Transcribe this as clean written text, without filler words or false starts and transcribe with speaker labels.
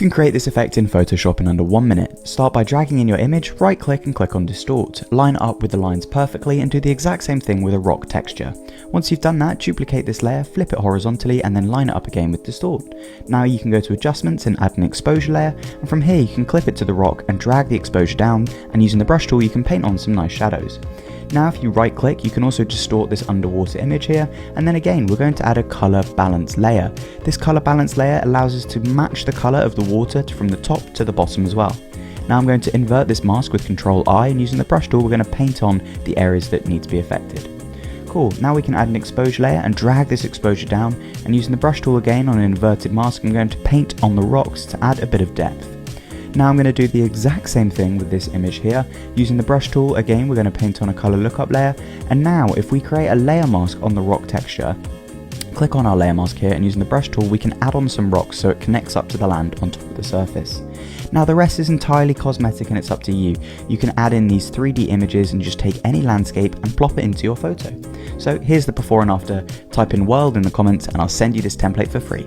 Speaker 1: can create this effect in Photoshop in under 1 minute. Start by dragging in your image, right click and click on distort. Line it up with the lines perfectly and do the exact same thing with a rock texture. Once you've done that, duplicate this layer, flip it horizontally and then line it up again with distort. Now you can go to adjustments and add an exposure layer, and from here you can clip it to the rock and drag the exposure down, and using the brush tool you can paint on some nice shadows. Now if you right click, you can also distort this underwater image here, and then again we're going to add a color balance layer. This color balance layer allows us to match the color of the water from the top to the bottom as well. Now I'm going to invert this mask with Ctrl I, and using the brush tool we're going to paint on the areas that need to be affected. Cool, now we can add an exposure layer and drag this exposure down, and using the brush tool again on an inverted mask I'm going to paint on the rocks to add a bit of depth. Now I'm going to do the exact same thing with this image here. Using the brush tool again we're going to paint on a color lookup layer, and now if we create a layer mask on the rock texture, click on our layer mask here, and using the brush tool we can add on some rocks so it connects up to the land on top of the surface. Now the rest is entirely cosmetic and it's up to you. You can add in these 3D images and just take any landscape and plop it into your photo. So here's the before and after. Type in world in the comments and I'll send you this template for free.